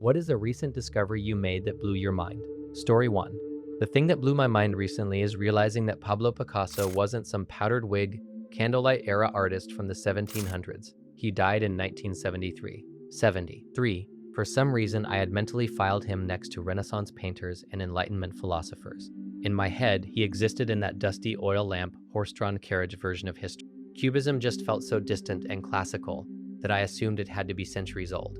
What is a recent discovery you made that blew your mind? Story 1. The thing that blew my mind recently is realizing that Pablo Picasso wasn't some powdered wig, candlelight-era artist from the 1700s. He died in 1973. 73. For some reason, I had mentally filed him next to Renaissance painters and Enlightenment philosophers. In my head, he existed in that dusty oil lamp, horse-drawn carriage version of history. Cubism just felt so distant and classical that I assumed it had to be centuries old.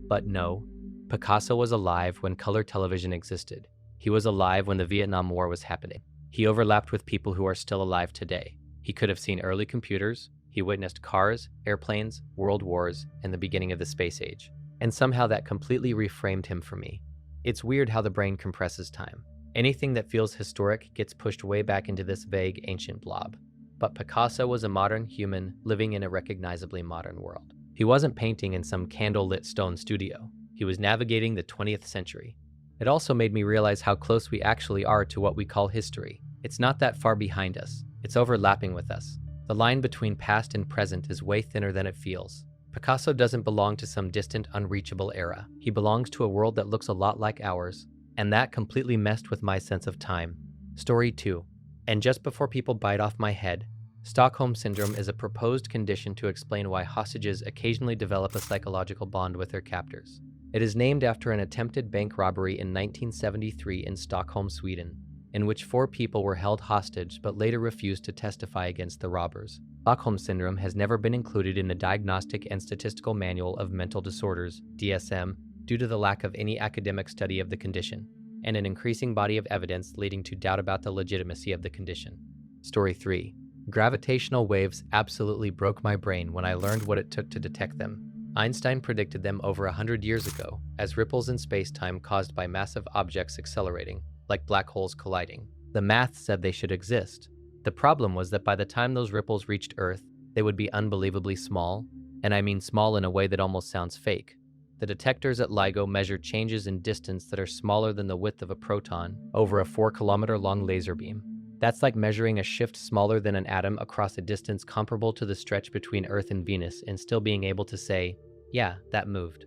But no, Picasso was alive when color television existed. He was alive when the Vietnam War was happening. He overlapped with people who are still alive today. He could have seen early computers, he witnessed cars, airplanes, world wars, and the beginning of the space age. And somehow that completely reframed him for me. It's weird how the brain compresses time. Anything that feels historic gets pushed way back into this vague, ancient blob. But Picasso was a modern human living in a recognizably modern world. He wasn't painting in some candle-lit stone studio. He was navigating the 20th century. It also made me realize how close we actually are to what we call history. It's not that far behind us. It's overlapping with us. The line between past and present is way thinner than it feels. Picasso doesn't belong to some distant, unreachable era. He belongs to a world that looks a lot like ours, and that completely messed with my sense of time. Story 2. And just before people bite off my head, Stockholm Syndrome is a proposed condition to explain why hostages occasionally develop a psychological bond with their captors. It is named after an attempted bank robbery in 1973 in Stockholm, Sweden, in which 4 people were held hostage but later refused to testify against the robbers. Stockholm Syndrome has never been included in the Diagnostic and Statistical Manual of Mental Disorders, DSM, due to the lack of any academic study of the condition, and an increasing body of evidence leading to doubt about the legitimacy of the condition. Story 3. Gravitational waves absolutely broke my brain when I learned what it took to detect them. Einstein predicted them over 100 years ago as ripples in space-time caused by massive objects accelerating, like black holes colliding. The math said they should exist. The problem was that by the time those ripples reached Earth, they would be unbelievably small, and I mean small in a way that almost sounds fake. The detectors at LIGO measure changes in distance that are smaller than the width of a proton over a 4-kilometer-long laser beam. That's like measuring a shift smaller than an atom across a distance comparable to the stretch between Earth and Venus and still being able to say, yeah, that moved.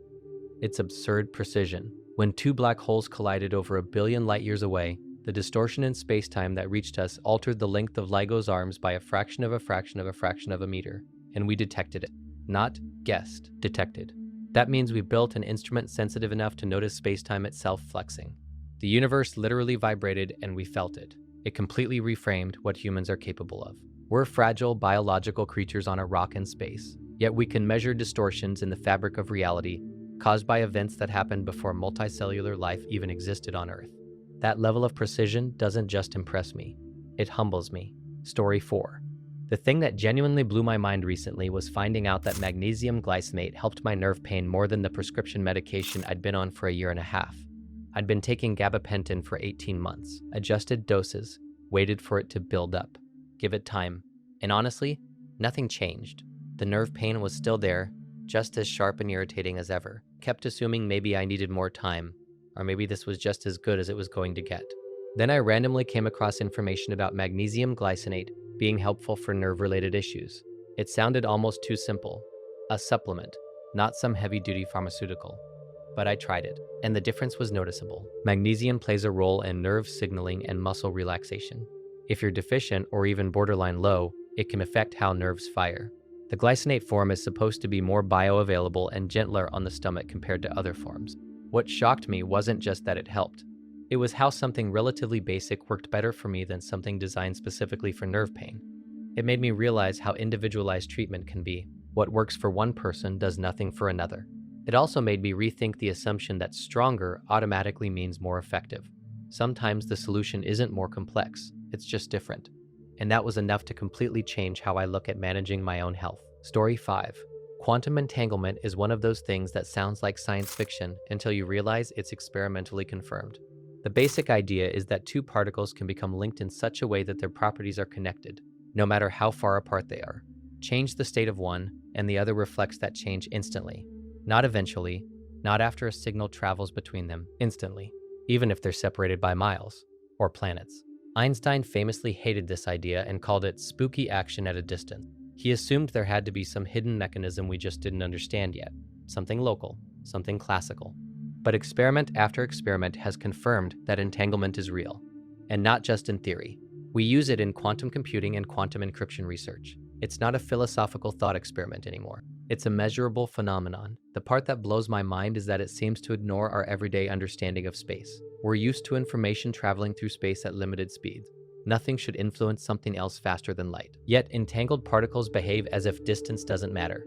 It's absurd precision. When 2 black holes collided over 1 billion light years away, the distortion in spacetime that reached us altered the length of LIGO's arms by a fraction of a fraction of a fraction of a meter, and we detected it. Not guessed, detected. That means we built an instrument sensitive enough to notice spacetime itself flexing. The universe literally vibrated and we felt it. It completely reframed what humans are capable of. We're fragile biological creatures on a rock in space, yet we can measure distortions in the fabric of reality caused by events that happened before multicellular life even existed on Earth. That level of precision doesn't just impress me, it humbles me. Story 4. The thing that genuinely blew my mind recently was finding out that magnesium glycinate helped my nerve pain more than the prescription medication I'd been on for 1.5 years. I'd been taking gabapentin for 18 months, adjusted doses, waited for it to build up, give it time, and honestly, nothing changed. The nerve pain was still there, just as sharp and irritating as ever. Kept assuming maybe I needed more time, or maybe this was just as good as it was going to get. Then I randomly came across information about magnesium glycinate being helpful for nerve-related issues. It sounded almost too simple. A supplement, not some heavy-duty pharmaceutical. But I tried it, and the difference was noticeable. Magnesium plays a role in nerve signaling and muscle relaxation. If you're deficient or even borderline low, it can affect how nerves fire. The glycinate form is supposed to be more bioavailable and gentler on the stomach compared to other forms. What shocked me wasn't just that it helped. It was how something relatively basic worked better for me than something designed specifically for nerve pain. It made me realize how individualized treatment can be. What works for one person does nothing for another. It also made me rethink the assumption that stronger automatically means more effective. Sometimes the solution isn't more complex, it's just different. And that was enough to completely change how I look at managing my own health. Story 5. Quantum entanglement is one of those things that sounds like science fiction until you realize it's experimentally confirmed. The basic idea is that 2 particles can become linked in such a way that their properties are connected, no matter how far apart they are. Change the state of one, and the other reflects that change instantly. Not eventually, not after a signal travels between them, instantly, even if they're separated by miles, or planets. Einstein famously hated this idea and called it spooky action at a distance. He assumed there had to be some hidden mechanism we just didn't understand yet, something local, something classical. But experiment after experiment has confirmed that entanglement is real, and not just in theory. We use it in quantum computing and quantum encryption research. It's not a philosophical thought experiment anymore. It's a measurable phenomenon. The part that blows my mind is that it seems to ignore our everyday understanding of space. We're used to information traveling through space at limited speeds. Nothing should influence something else faster than light. Yet entangled particles behave as if distance doesn't matter.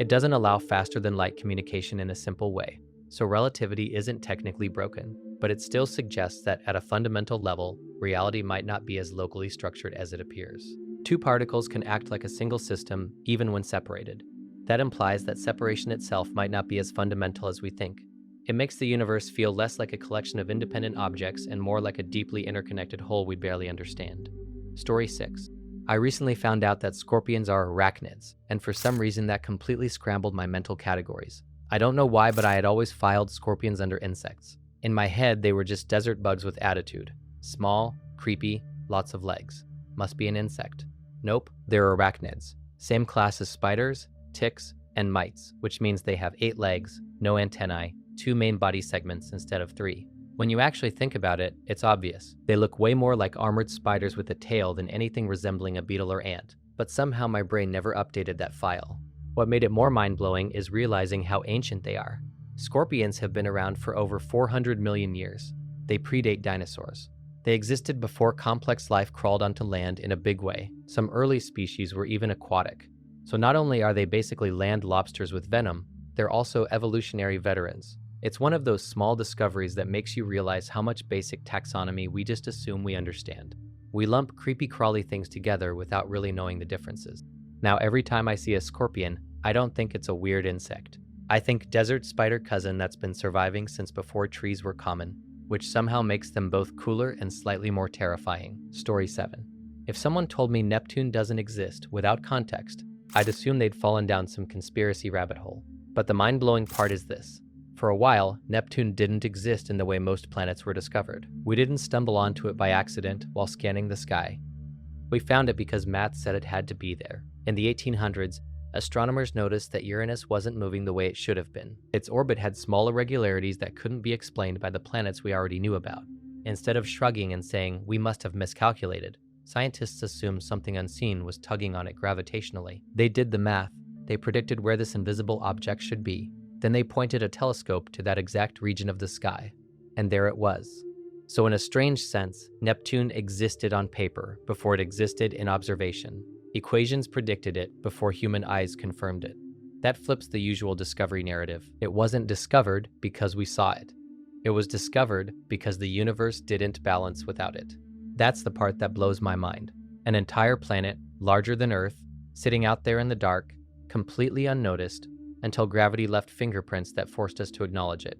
It doesn't allow faster than light communication in a simple way. So relativity isn't technically broken, but it still suggests that at a fundamental level, reality might not be as locally structured as it appears. Two particles can act like a single system even when separated. That implies that separation itself might not be as fundamental as we think. It makes the universe feel less like a collection of independent objects and more like a deeply interconnected whole we barely understand. Story 6. I recently found out that scorpions are arachnids, and for some reason that completely scrambled my mental categories. I don't know why, but I had always filed scorpions under insects. In my head, they were just desert bugs with attitude. Small, creepy, lots of legs. Must be an insect. Nope, they're arachnids. Same class as spiders, ticks, and mites, which means they have 8 legs, no antennae, 2 main body segments instead of 3. When you actually think about it, it's obvious. They look way more like armored spiders with a tail than anything resembling a beetle or ant. But somehow my brain never updated that file. What made it more mind-blowing is realizing how ancient they are. Scorpions have been around for over 400 million years. They predate dinosaurs. They existed before complex life crawled onto land in a big way. Some early species were even aquatic. So not only are they basically land lobsters with venom, they're also evolutionary veterans. It's one of those small discoveries that makes you realize how much basic taxonomy we just assume we understand. We lump creepy crawly things together without really knowing the differences. Now every time I see a scorpion, I don't think it's a weird insect. I think desert spider cousin that's been surviving since before trees were common, which somehow makes them both cooler and slightly more terrifying. Story 7. If someone told me Neptune doesn't exist without context, I'd assume they'd fallen down some conspiracy rabbit hole. But the mind-blowing part is this. For a while, Neptune didn't exist in the way most planets were discovered. We didn't stumble onto it by accident while scanning the sky. We found it because math said it had to be there. In the 1800s, astronomers noticed that Uranus wasn't moving the way it should have been. Its orbit had small irregularities that couldn't be explained by the planets we already knew about. Instead of shrugging and saying, "We must have miscalculated," scientists assumed something unseen was tugging on it gravitationally. They did the math. They predicted where this invisible object should be. Then they pointed a telescope to that exact region of the sky. And there it was. So in a strange sense, Neptune existed on paper before it existed in observation. Equations predicted it before human eyes confirmed it. That flips the usual discovery narrative. It wasn't discovered because we saw it. It was discovered because the universe didn't balance without it. That's the part that blows my mind. An entire planet, larger than Earth, sitting out there in the dark, completely unnoticed, until gravity left fingerprints that forced us to acknowledge it.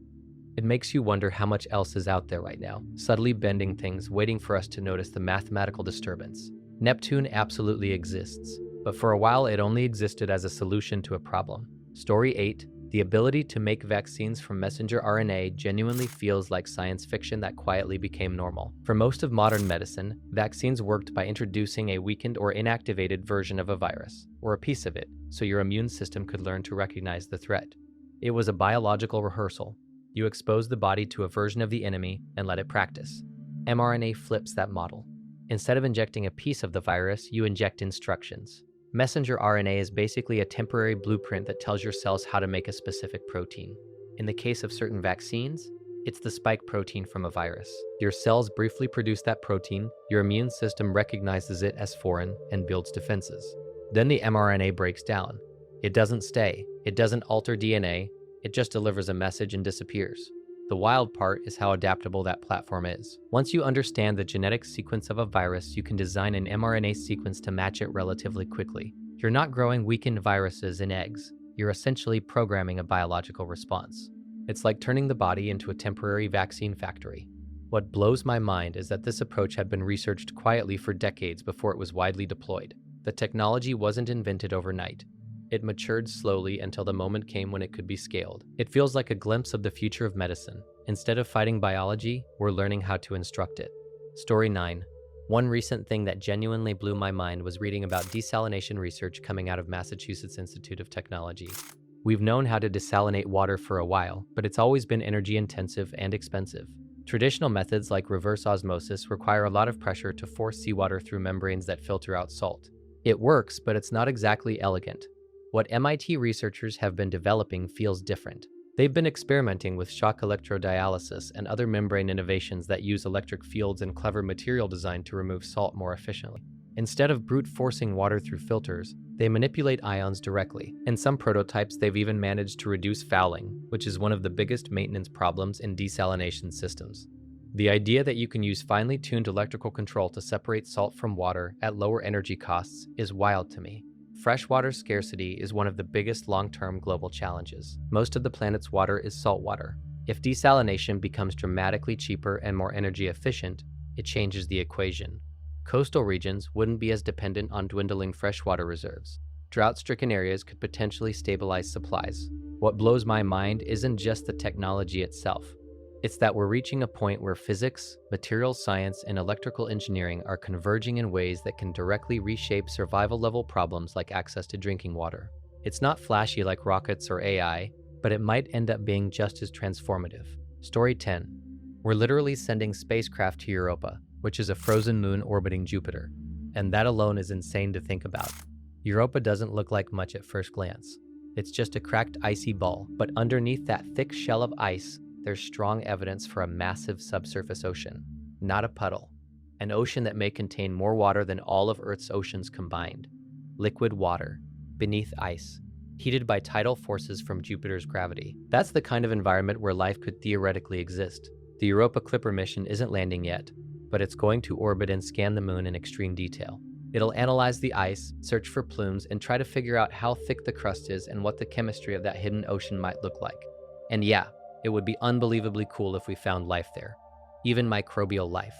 It makes you wonder how much else is out there right now, subtly bending things, waiting for us to notice the mathematical disturbance. Neptune absolutely exists, but for a while it only existed as a solution to a problem. Story 8. The ability to make vaccines from messenger RNA genuinely feels like science fiction that quietly became normal. For most of modern medicine, vaccines worked by introducing a weakened or inactivated version of a virus, or a piece of it, so your immune system could learn to recognize the threat. It was a biological rehearsal. You expose the body to a version of the enemy and let it practice. mRNA flips that model. Instead of injecting a piece of the virus, you inject instructions. Messenger RNA is basically a temporary blueprint that tells your cells how to make a specific protein. In the case of certain vaccines, it's the spike protein from a virus. Your cells briefly produce that protein, your immune system recognizes it as foreign, and builds defenses. Then the mRNA breaks down. It doesn't stay. It doesn't alter DNA. It just delivers a message and disappears. The wild part is how adaptable that platform is. Once you understand the genetic sequence of a virus, you can design an mRNA sequence to match it relatively quickly. You're not growing weakened viruses in eggs. You're essentially programming a biological response. It's like turning the body into a temporary vaccine factory. What blows my mind is that this approach had been researched quietly for decades before it was widely deployed. The technology wasn't invented overnight. It matured slowly until the moment came when it could be scaled. It feels like a glimpse of the future of medicine. Instead of fighting biology, we're learning how to instruct it. Story 9. One recent thing that genuinely blew my mind was reading about desalination research coming out of Massachusetts Institute of Technology. We've known how to desalinate water for a while, but it's always been energy intensive and expensive. Traditional methods like reverse osmosis require a lot of pressure to force seawater through membranes that filter out salt. It works, but it's not exactly elegant. What MIT researchers have been developing feels different. They've been experimenting with shock electrodialysis and other membrane innovations that use electric fields and clever material design to remove salt more efficiently. Instead of brute forcing water through filters, they manipulate ions directly. In some prototypes, they've even managed to reduce fouling, which is one of the biggest maintenance problems in desalination systems. The idea that you can use finely tuned electrical control to separate salt from water at lower energy costs is wild to me. Freshwater scarcity is one of the biggest long-term global challenges. Most of the planet's water is saltwater. If desalination becomes dramatically cheaper and more energy efficient, it changes the equation. Coastal regions wouldn't be as dependent on dwindling freshwater reserves. Drought-stricken areas could potentially stabilize supplies. What blows my mind isn't just the technology itself. It's that we're reaching a point where physics, materials science, and electrical engineering are converging in ways that can directly reshape survival-level problems like access to drinking water. It's not flashy like rockets or AI, but it might end up being just as transformative. Story 10. We're literally sending spacecraft to Europa, which is a frozen moon orbiting Jupiter. And that alone is insane to think about. Europa doesn't look like much at first glance. It's just a cracked icy ball, but underneath that thick shell of ice, there's strong evidence for a massive subsurface ocean. Not a puddle. An ocean that may contain more water than all of Earth's oceans combined. Liquid water, beneath ice, heated by tidal forces from Jupiter's gravity. That's the kind of environment where life could theoretically exist. The Europa Clipper mission isn't landing yet, but it's going to orbit and scan the moon in extreme detail. It'll analyze the ice, search for plumes, and try to figure out how thick the crust is and what the chemistry of that hidden ocean might look like. And yeah, it would be unbelievably cool if we found life there. Even microbial life.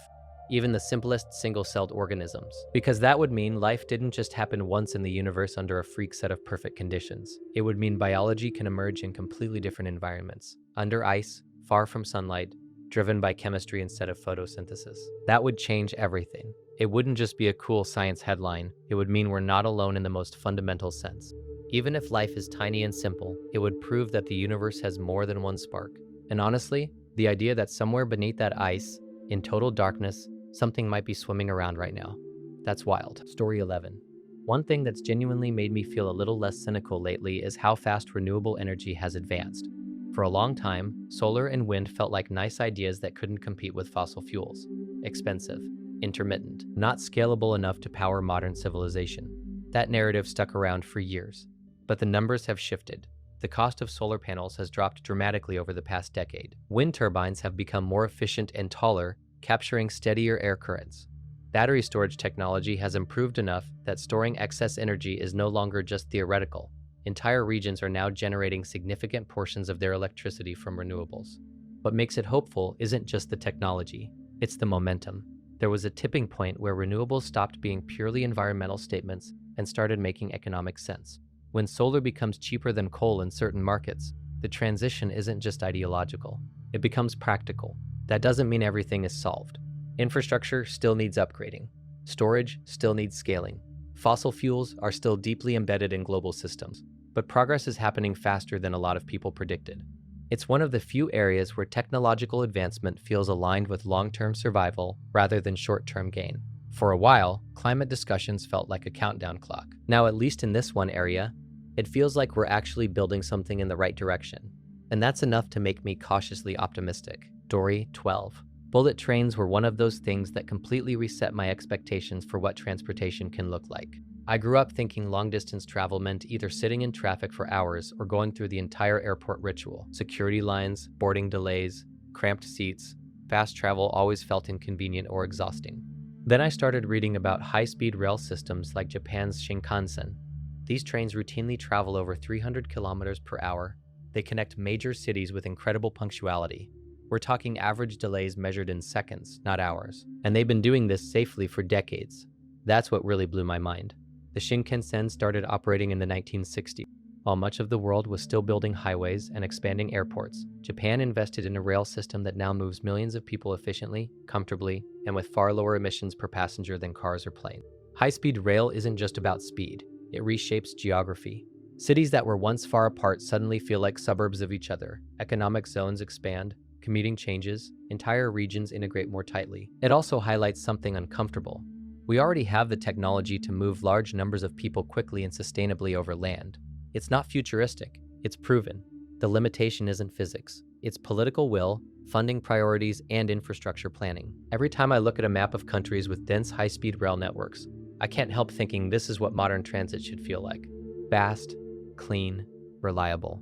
Even the simplest single-celled organisms. Because that would mean life didn't just happen once in the universe under a freak set of perfect conditions. It would mean biology can emerge in completely different environments. Under ice, far from sunlight, driven by chemistry instead of photosynthesis. That would change everything. It wouldn't just be a cool science headline, it would mean we're not alone in the most fundamental sense. Even if life is tiny and simple, it would prove that the universe has more than one spark. And honestly, the idea that somewhere beneath that ice, in total darkness, something might be swimming around right now. That's wild. Story 11. One thing that's genuinely made me feel a little less cynical lately is how fast renewable energy has advanced. For a long time, solar and wind felt like nice ideas that couldn't compete with fossil fuels. Expensive, intermittent, not scalable enough to power modern civilization. That narrative stuck around for years. But the numbers have shifted. The cost of solar panels has dropped dramatically over the past decade. Wind turbines have become more efficient and taller, capturing steadier air currents. Battery storage technology has improved enough that storing excess energy is no longer just theoretical. Entire regions are now generating significant portions of their electricity from renewables. What makes it hopeful isn't just the technology, it's the momentum. There was a tipping point where renewables stopped being purely environmental statements and started making economic sense. When solar becomes cheaper than coal in certain markets, the transition isn't just ideological, it becomes practical. That doesn't mean everything is solved. Infrastructure still needs upgrading. Storage still needs scaling. Fossil fuels are still deeply embedded in global systems, but progress is happening faster than a lot of people predicted. It's one of the few areas where technological advancement feels aligned with long-term survival rather than short-term gain. For a while, climate discussions felt like a countdown clock. Now, at least in this one area, it feels like we're actually building something in the right direction. And that's enough to make me cautiously optimistic. Story 12. Bullet trains were one of those things that completely reset my expectations for what transportation can look like. I grew up thinking long-distance travel meant either sitting in traffic for hours or going through the entire airport ritual. Security lines, boarding delays, cramped seats. Fast travel always felt inconvenient or exhausting. Then I started reading about high-speed rail systems like Japan's Shinkansen. These trains routinely travel over 300 kilometers per hour. They connect major cities with incredible punctuality. We're talking average delays measured in seconds, not hours. And they've been doing this safely for decades. That's what really blew my mind. The Shinkansen started operating in the 1960s. While much of the world was still building highways and expanding airports, Japan invested in a rail system that now moves millions of people efficiently, comfortably, and with far lower emissions per passenger than cars or planes. High-speed rail isn't just about speed. It reshapes geography. Cities that were once far apart suddenly feel like suburbs of each other. Economic zones expand, commuting changes, entire regions integrate more tightly. It also highlights something uncomfortable. We already have the technology to move large numbers of people quickly and sustainably over land. It's not futuristic, it's proven. The limitation isn't physics, it's political will, funding priorities, and infrastructure planning. Every time I look at a map of countries with dense high-speed rail networks, I can't help thinking this is what modern transit should feel like. Fast, clean, reliable.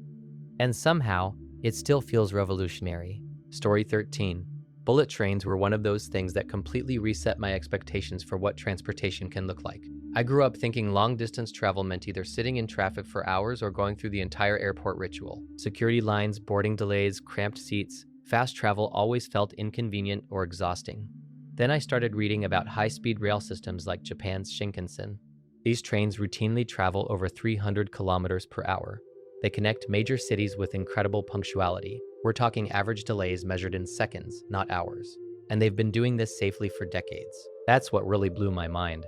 And somehow, it still feels revolutionary. Story 13. Bullet trains were one of those things that completely reset my expectations for what transportation can look like. I grew up thinking long-distance travel meant either sitting in traffic for hours or going through the entire airport ritual. Security lines, boarding delays, cramped seats. Fast travel always felt inconvenient or exhausting. Then I started reading about high-speed rail systems like Japan's Shinkansen. These trains routinely travel over 300 kilometers per hour. They connect major cities with incredible punctuality. We're talking average delays measured in seconds, not hours. And they've been doing this safely for decades. That's what really blew my mind.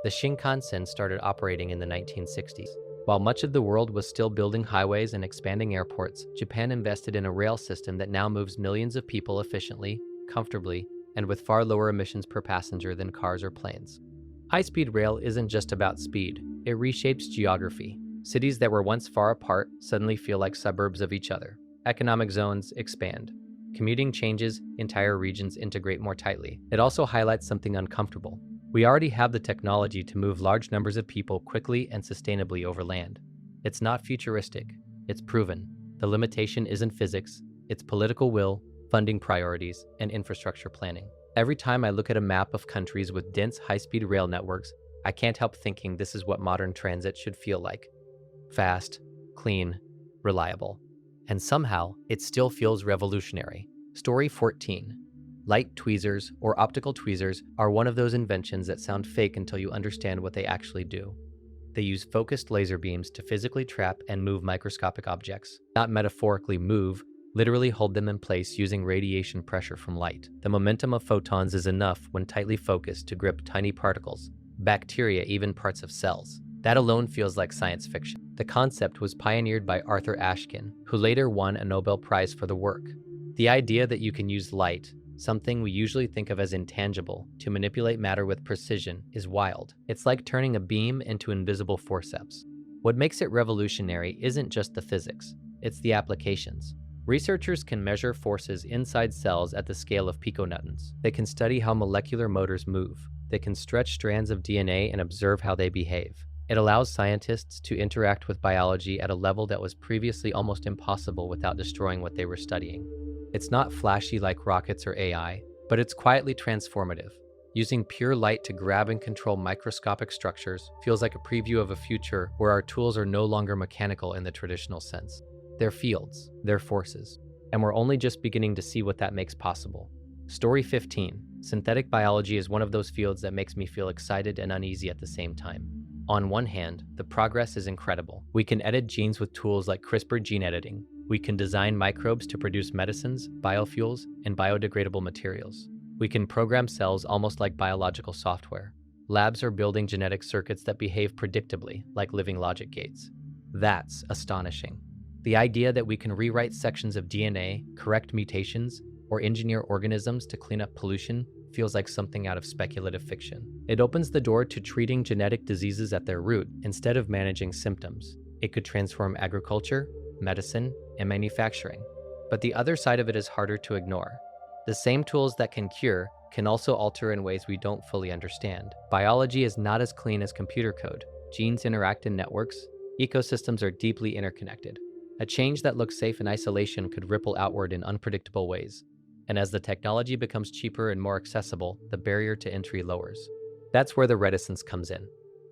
The Shinkansen started operating in the 1960s. While much of the world was still building highways and expanding airports, Japan invested in a rail system that now moves millions of people efficiently, comfortably, and with far lower emissions per passenger than cars or planes. High-speed rail isn't just about speed, it reshapes geography. Cities that were once far apart suddenly feel like suburbs of each other. Economic zones expand. Commuting changes, entire regions integrate more tightly. It also highlights something uncomfortable. We already have the technology to move large numbers of people quickly and sustainably over land. It's not futuristic, it's proven. The limitation isn't physics, it's political will, funding priorities, and infrastructure planning. Every time I look at a map of countries with dense high-speed rail networks, I can't help thinking this is what modern transit should feel like. Fast, clean, reliable. And somehow, it still feels revolutionary. Story 14. Light tweezers, or optical tweezers, are one of those inventions that sound fake until you understand what they actually do. They use focused laser beams to physically trap and move microscopic objects. Not metaphorically move, literally hold them in place using radiation pressure from light. The momentum of photons is enough when tightly focused to grip tiny particles, bacteria, even parts of cells. That alone feels like science fiction. The concept was pioneered by Arthur Ashkin, who later won a Nobel Prize for the work. The idea that you can use light, something we usually think of as intangible, to manipulate matter with precision is wild. It's like turning a beam into invisible forceps. What makes it revolutionary isn't just the physics, it's the applications. Researchers can measure forces inside cells at the scale of piconewtons. They can study how molecular motors move. They can stretch strands of DNA and observe how they behave. It allows scientists to interact with biology at a level that was previously almost impossible without destroying what they were studying. It's not flashy like rockets or AI, but it's quietly transformative. Using pure light to grab and control microscopic structures feels like a preview of a future where our tools are no longer mechanical in the traditional sense. They're fields, they're forces, and we're only just beginning to see what that makes possible. Story 15. Synthetic biology is one of those fields that makes me feel excited and uneasy at the same time. On one hand, the progress is incredible. We can edit genes with tools like CRISPR gene editing. We can design microbes to produce medicines, biofuels, and biodegradable materials. We can program cells almost like biological software. Labs are building genetic circuits that behave predictably, like living logic gates. That's astonishing. The idea that we can rewrite sections of DNA, correct mutations, or engineer organisms to clean up pollution feels like something out of speculative fiction. It opens the door to treating genetic diseases at their root instead of managing symptoms. It could transform agriculture, medicine, and manufacturing. But the other side of it is harder to ignore. The same tools that can cure can also alter in ways we don't fully understand. Biology is not as clean as computer code. Genes interact in networks. Ecosystems are deeply interconnected. A change that looks safe in isolation could ripple outward in unpredictable ways. And as the technology becomes cheaper and more accessible, the barrier to entry lowers. That's where the reticence comes in.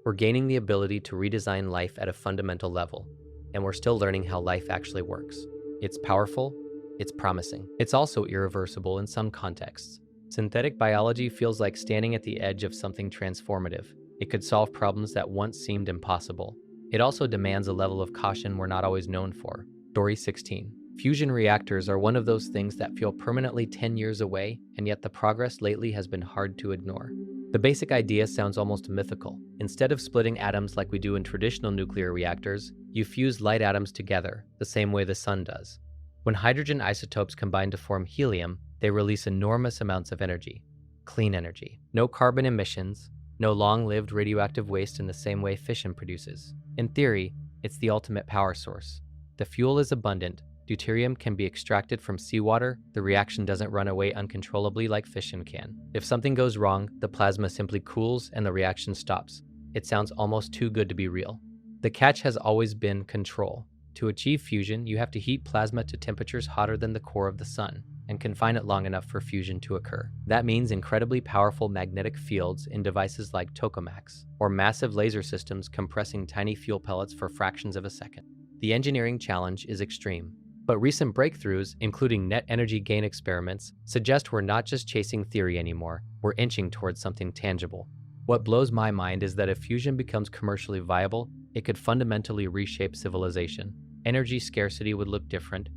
We're gaining the ability to redesign life at a fundamental level, and we're still learning how life actually works. It's powerful, it's promising. It's also irreversible in some contexts. Synthetic biology feels like standing at the edge of something transformative. It could solve problems that once seemed impossible. It also demands a level of caution we're not always known for. Story 16. Fusion reactors are one of those things that feel permanently 10 years away, and yet the progress lately has been hard to ignore. The basic idea sounds almost mythical. Instead of splitting atoms like we do in traditional nuclear reactors, you fuse light atoms together, the same way the sun does. When hydrogen isotopes combine to form helium, they release enormous amounts of energy. Clean energy. No carbon emissions, no long-lived radioactive waste in the same way fission produces. In theory, it's the ultimate power source. The fuel is abundant, deuterium can be extracted from seawater, the reaction doesn't run away uncontrollably like fission can. If something goes wrong, the plasma simply cools and the reaction stops. It sounds almost too good to be real. The catch has always been control. To achieve fusion, you have to heat plasma to temperatures hotter than the core of the sun, and confine it long enough for fusion to occur. That means incredibly powerful magnetic fields in devices like tokamaks, or massive laser systems compressing tiny fuel pellets for fractions of a second. The engineering challenge is extreme, but recent breakthroughs, including net energy gain experiments, suggest we're not just chasing theory anymore, we're inching towards something tangible. What blows my mind is that if fusion becomes commercially viable, it could fundamentally reshape civilization. Energy scarcity would look different,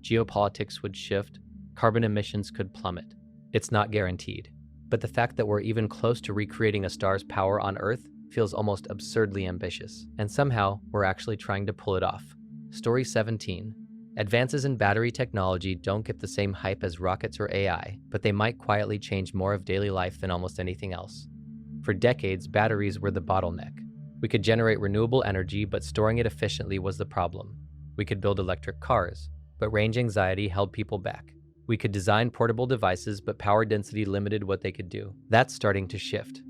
geopolitics would shift, carbon emissions could plummet. It's not guaranteed, but the fact that we're even close to recreating a star's power on Earth feels almost absurdly ambitious, and somehow we're actually trying to pull it off. Story 17. Advances in battery technology don't get the same hype as rockets or AI, but they might quietly change more of daily life than almost anything else. For decades, batteries were the bottleneck. We could generate renewable energy, but storing it efficiently was the problem. We could build electric cars, but range anxiety held people back. We could design portable devices, but power density limited what they could do. That's starting to shift.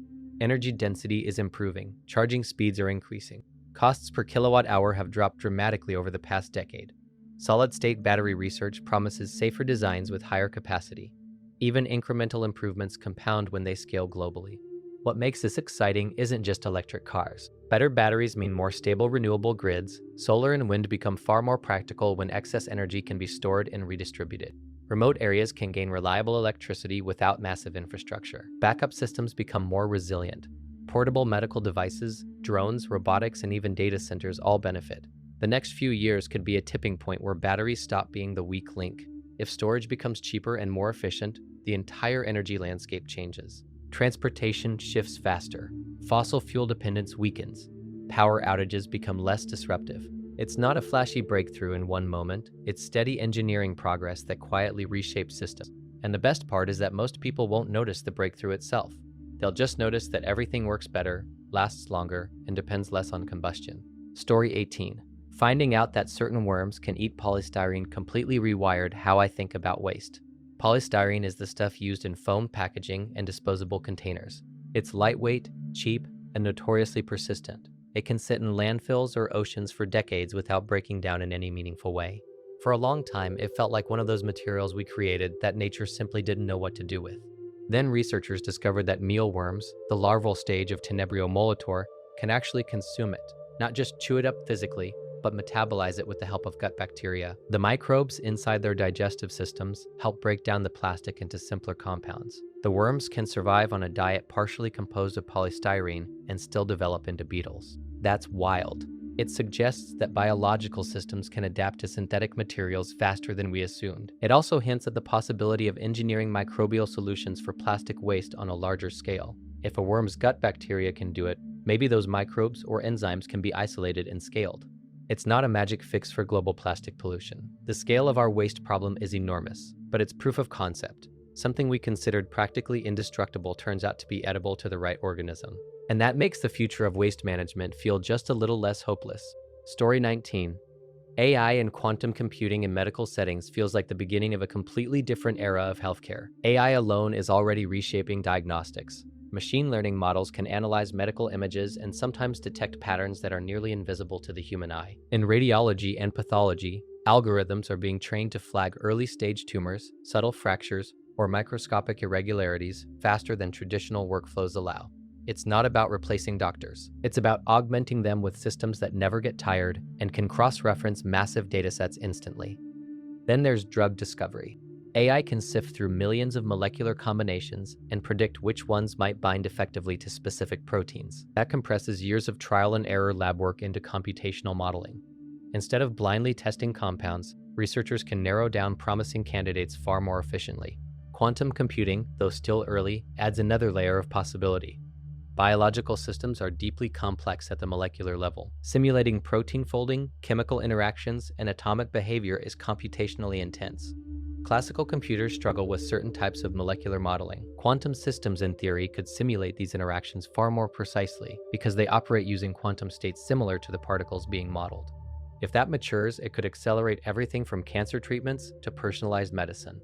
Energy density is improving, charging speeds are increasing. Costs per kilowatt hour have dropped dramatically over the past decade. Solid-state battery research promises safer designs with higher capacity. Even incremental improvements compound when they scale globally. What makes this exciting isn't just electric cars. Better batteries mean more stable renewable grids. Solar and wind become far more practical when excess energy can be stored and redistributed. Remote areas can gain reliable electricity without massive infrastructure. Backup systems become more resilient. Portable medical devices, drones, robotics, and even data centers all benefit. The next few years could be a tipping point where batteries stop being the weak link. If storage becomes cheaper and more efficient, the entire energy landscape changes. Transportation shifts faster. Fossil fuel dependence weakens. Power outages become less disruptive. It's not a flashy breakthrough in one moment, it's steady engineering progress that quietly reshapes systems. And the best part is that most people won't notice the breakthrough itself. They'll just notice that everything works better, lasts longer, and depends less on combustion. Story 18. Finding out that certain worms can eat polystyrene completely rewired how I think about waste. Polystyrene is the stuff used in foam packaging and disposable containers. It's lightweight, cheap, and notoriously persistent. It can sit in landfills or oceans for decades without breaking down in any meaningful way. For a long time, it felt like one of those materials we created that nature simply didn't know what to do with. Then researchers discovered that mealworms, the larval stage of Tenebrio molitor, can actually consume it, not just chew it up physically, but metabolize it with the help of gut bacteria. The microbes inside their digestive systems help break down the plastic into simpler compounds. The worms can survive on a diet partially composed of polystyrene and still develop into beetles. That's wild. It suggests that biological systems can adapt to synthetic materials faster than we assumed. It also hints at the possibility of engineering microbial solutions for plastic waste on a larger scale. If a worm's gut bacteria can do it, maybe those microbes or enzymes can be isolated and scaled. It's not a magic fix for global plastic pollution. The scale of our waste problem is enormous, but it's proof of concept. Something we considered practically indestructible turns out to be edible to the right organism. And that makes the future of waste management feel just a little less hopeless. Story 19. AI and quantum computing in medical settings feels like the beginning of a completely different era of healthcare. AI alone is already reshaping diagnostics. Machine learning models can analyze medical images and sometimes detect patterns that are nearly invisible to the human eye. In radiology and pathology, algorithms are being trained to flag early-stage tumors, subtle fractures, or microscopic irregularities faster than traditional workflows allow. It's not about replacing doctors. It's about augmenting them with systems that never get tired and can cross-reference massive datasets instantly. Then there's drug discovery. AI can sift through millions of molecular combinations and predict which ones might bind effectively to specific proteins. That compresses years of trial and error lab work into computational modeling. Instead of blindly testing compounds, researchers can narrow down promising candidates far more efficiently. Quantum computing, though still early, adds another layer of possibility. Biological systems are deeply complex at the molecular level. Simulating protein folding, chemical interactions, and atomic behavior is computationally intense. Classical computers struggle with certain types of molecular modeling. Quantum systems, in theory, could simulate these interactions far more precisely because they operate using quantum states similar to the particles being modeled. If that matures, it could accelerate everything from cancer treatments to personalized medicine.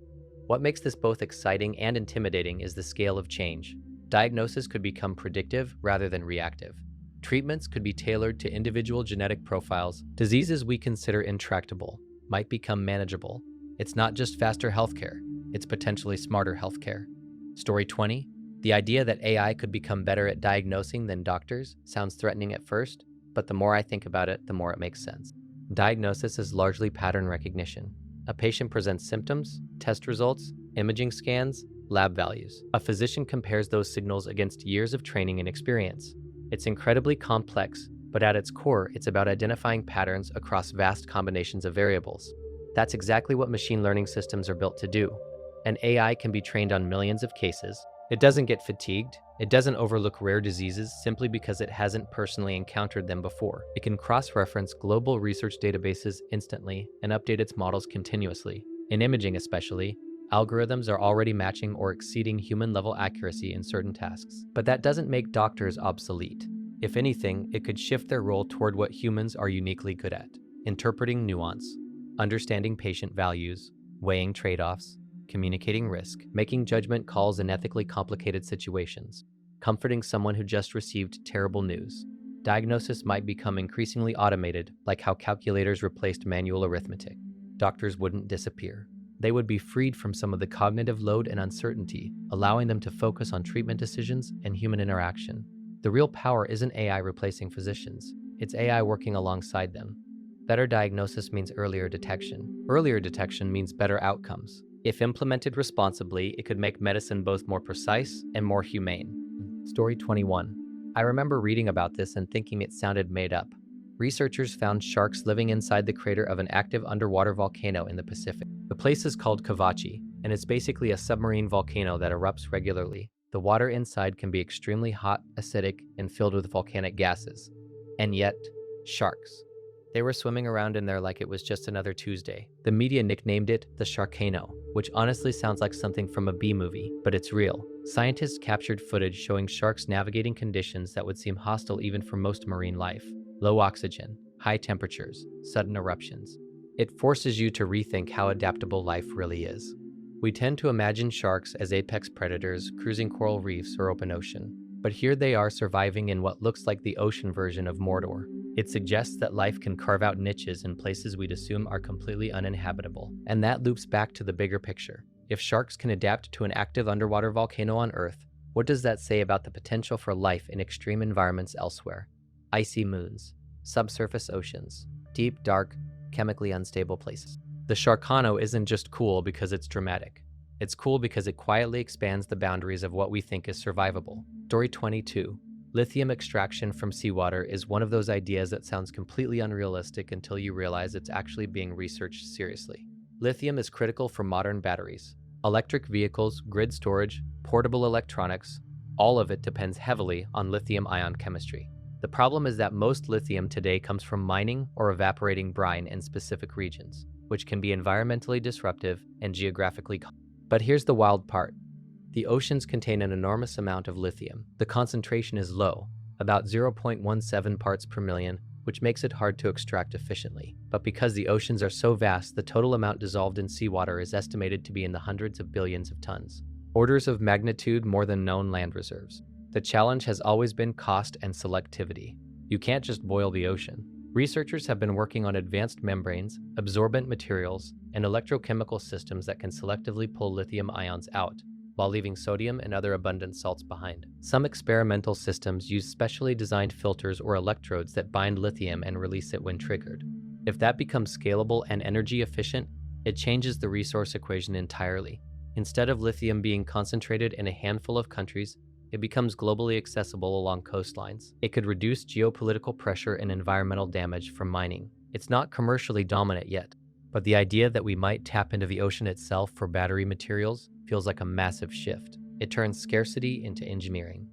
What makes this both exciting and intimidating is the scale of change. Diagnosis could become predictive rather than reactive. Treatments could be tailored to individual genetic profiles. Diseases we consider intractable might become manageable. It's not just faster healthcare, it's potentially smarter healthcare. Story 20. The idea that AI could become better at diagnosing than doctors sounds threatening at first, but the more I think about it, the more it makes sense. Diagnosis is largely pattern recognition. A patient presents symptoms, test results, imaging scans, lab values. A physician compares those signals against years of training and experience. It's incredibly complex, but at its core, it's about identifying patterns across vast combinations of variables. That's exactly what machine learning systems are built to do. An AI can be trained on millions of cases. It doesn't get fatigued. It doesn't overlook rare diseases simply because it hasn't personally encountered them before. It can cross-reference global research databases instantly and update its models continuously. In imaging especially, algorithms are already matching or exceeding human-level accuracy in certain tasks. But that doesn't make doctors obsolete. If anything, it could shift their role toward what humans are uniquely good at: interpreting nuance, understanding patient values, weighing trade-offs, communicating risk, making judgment calls in ethically complicated situations, comforting someone who just received terrible news. Diagnosis might become increasingly automated, like how calculators replaced manual arithmetic. Doctors wouldn't disappear. They would be freed from some of the cognitive load and uncertainty, allowing them to focus on treatment decisions and human interaction. The real power isn't AI replacing physicians, it's AI working alongside them. Better diagnosis means earlier detection. Earlier detection means better outcomes. If implemented responsibly, it could make medicine both more precise and more humane. Story 21. I remember reading about this and thinking it sounded made up. Researchers found sharks living inside the crater of an active underwater volcano in the Pacific. The place is called Kavachi, and it's basically a submarine volcano that erupts regularly. The water inside can be extremely hot, acidic, and filled with volcanic gases. And yet, sharks. They were swimming around in there like it was just another Tuesday. The media nicknamed it the Sharkano, which honestly sounds like something from a B-movie, but it's real. Scientists captured footage showing sharks navigating conditions that would seem hostile even for most marine life. Low oxygen, high temperatures, sudden eruptions. It forces you to rethink how adaptable life really is. We tend to imagine sharks as apex predators cruising coral reefs or open ocean, but here they are surviving in what looks like the ocean version of Mordor. It suggests that life can carve out niches in places we'd assume are completely uninhabitable. And that loops back to the bigger picture. If sharks can adapt to an active underwater volcano on Earth, what does that say about the potential for life in extreme environments elsewhere? Icy moons, subsurface oceans, deep, dark, chemically unstable places. The Sharkano isn't just cool because it's dramatic. It's cool because it quietly expands the boundaries of what we think is survivable. Story 22. Lithium extraction from seawater is one of those ideas that sounds completely unrealistic until you realize it's actually being researched seriously. Lithium is critical for modern batteries, electric vehicles, grid storage, portable electronics. All of it depends heavily on lithium-ion chemistry. The problem is that most lithium today comes from mining or evaporating brine in specific regions, which can be environmentally disruptive and geographically complex. But here's the wild part. The oceans contain an enormous amount of lithium. The concentration is low, about 0.17 parts per million, which makes it hard to extract efficiently. But because the oceans are so vast, the total amount dissolved in seawater is estimated to be in the hundreds of billions of tons, orders of magnitude more than known land reserves. The challenge has always been cost and selectivity. You can't just boil the ocean. Researchers have been working on advanced membranes, absorbent materials, and electrochemical systems that can selectively pull lithium ions out, while leaving sodium and other abundant salts behind. Some experimental systems use specially designed filters or electrodes that bind lithium and release it when triggered. If that becomes scalable and energy efficient, it changes the resource equation entirely. Instead of lithium being concentrated in a handful of countries, it becomes globally accessible along coastlines. It could reduce geopolitical pressure and environmental damage from mining. It's not commercially dominant yet, But the idea that we might tap into the ocean itself for battery materials feels like a massive shift. It turns scarcity into engineering.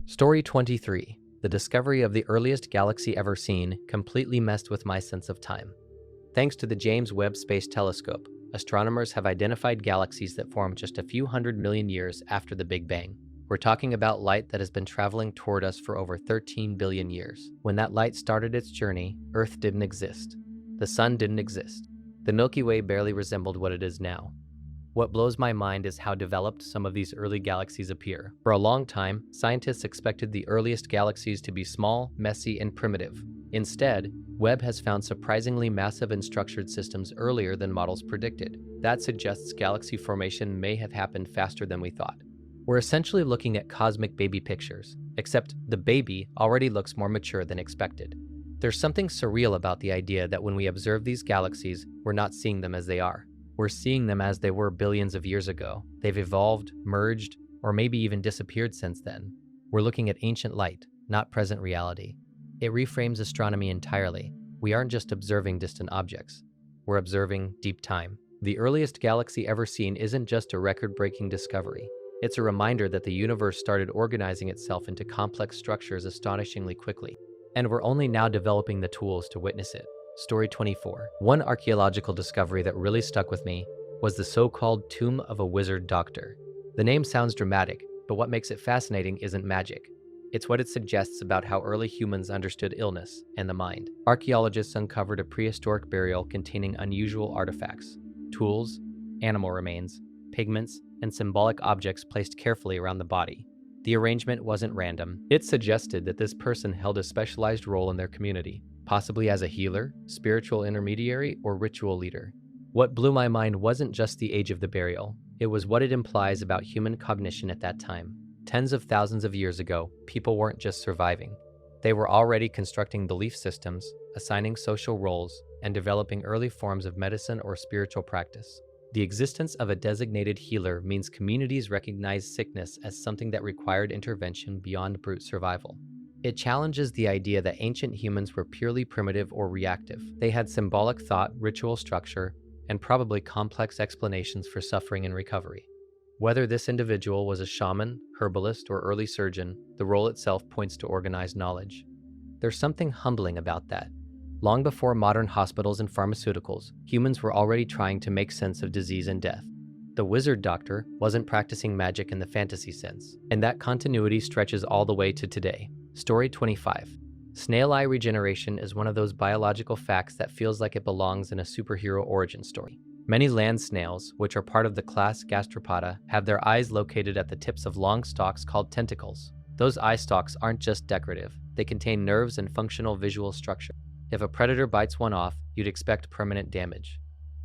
Story 23. The discovery of the earliest galaxy ever seen completely messed with my sense of time. Thanks to the James Webb Space Telescope, astronomers have identified galaxies that formed just a few 100 million years after the Big Bang. We're talking about light that has been traveling toward us for over 13 billion years. When that light started its journey, Earth didn't exist. The sun didn't exist. The Milky Way barely resembled what it is now. What blows my mind is how developed some of these early galaxies appear. For a long time, scientists expected the earliest galaxies to be small, messy, and primitive. Instead, Webb has found surprisingly massive and structured systems earlier than models predicted. That suggests galaxy formation may have happened faster than we thought. We're essentially looking at cosmic baby pictures, except the baby already looks more mature than expected. There's something surreal about the idea that when we observe these galaxies, we're not seeing them as they are. We're seeing them as they were billions of years ago. They've evolved, merged, or maybe even disappeared since then. We're looking at ancient light, not present reality. It reframes astronomy entirely. We aren't just observing distant objects. We're observing deep time. The earliest galaxy ever seen isn't just a record-breaking discovery. It's a reminder that the universe started organizing itself into complex structures astonishingly quickly. And we're only now developing the tools to witness it. Story 24. One archaeological discovery that really stuck with me was the so-called Tomb of a Wizard Doctor. The name sounds dramatic, but what makes it fascinating isn't magic. It's what it suggests about how early humans understood illness and the mind. Archaeologists uncovered a prehistoric burial containing unusual artifacts, tools, animal remains, pigments, and symbolic objects placed carefully around the body. The arrangement wasn't random. It suggested that this person held a specialized role in their community, possibly as a healer, spiritual intermediary, or ritual leader. What blew my mind wasn't just the age of the burial, it was what it implies about human cognition at that time. Tens of thousands of years ago, people weren't just surviving. They were already constructing belief systems, assigning social roles, and developing early forms of medicine or spiritual practice. The existence of a designated healer means communities recognize sickness as something that required intervention beyond brute survival. It challenges the idea that ancient humans were purely primitive or reactive. They had symbolic thought, ritual structure, and probably complex explanations for suffering and recovery. Whether this individual was a shaman, herbalist, or early surgeon, the role itself points to organized knowledge. There's something humbling about that. Long before modern hospitals and pharmaceuticals, humans were already trying to make sense of disease and death. The wizard doctor wasn't practicing magic in the fantasy sense, and that continuity stretches all the way to today. Story 25. Snail eye regeneration is one of those biological facts that feels like it belongs in a superhero origin story. Many land snails, which are part of the class Gastropoda, have their eyes located at the tips of long stalks called tentacles. Those eye stalks aren't just decorative, they contain nerves and functional visual structure. If a predator bites one off, you'd expect permanent damage.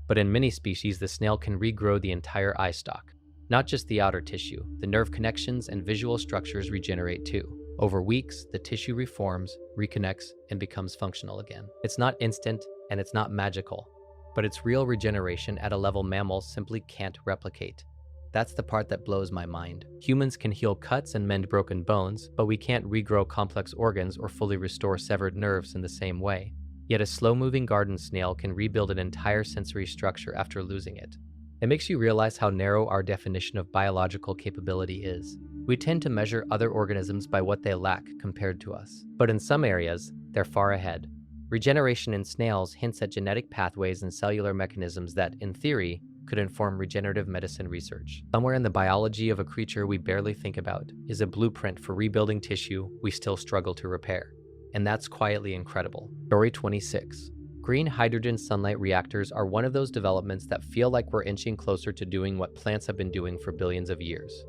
But in many species, the snail can regrow the entire eye stalk. Not just the outer tissue, the nerve connections and visual structures regenerate too. Over weeks, the tissue reforms, reconnects, and becomes functional again. It's not instant, and it's not magical, but it's real regeneration at a level mammals simply can't replicate. That's the part that blows my mind. Humans can heal cuts and mend broken bones, but we can't regrow complex organs or fully restore severed nerves in the same way. Yet a slow-moving garden snail can rebuild an entire sensory structure after losing it. It makes you realize how narrow our definition of biological capability is. We tend to measure other organisms by what they lack compared to us. But in some areas, they're far ahead. Regeneration in snails hints at genetic pathways and cellular mechanisms that, in theory, could inform regenerative medicine research. Somewhere in the biology of a creature we barely think about is a blueprint for rebuilding tissue we still struggle to repair. And that's quietly incredible. Story 26. Green hydrogen sunlight reactors are one of those developments that feel like we're inching closer to doing what plants have been doing for billions of years.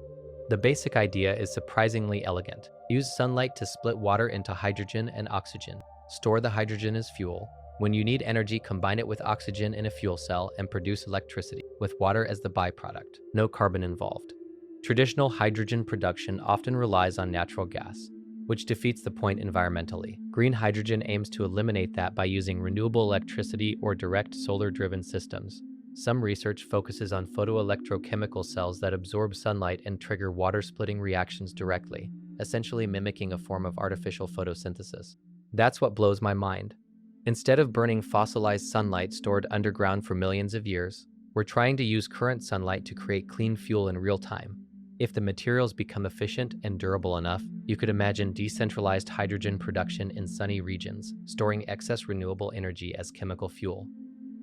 The basic idea is surprisingly elegant. Use sunlight to split water into hydrogen and oxygen. Store the hydrogen as fuel. When you need energy, combine it with oxygen in a fuel cell and produce electricity, with water as the byproduct. No carbon involved. Traditional hydrogen production often relies on natural gas, which defeats the point environmentally. Green hydrogen aims to eliminate that by using renewable electricity or direct solar-driven systems. Some research focuses on photoelectrochemical cells that absorb sunlight and trigger water-splitting reactions directly, essentially mimicking a form of artificial photosynthesis. That's what blows my mind. Instead of burning fossilized sunlight stored underground for millions of years, we're trying to use current sunlight to create clean fuel in real time. If the materials become efficient and durable enough, you could imagine decentralized hydrogen production in sunny regions, storing excess renewable energy as chemical fuel.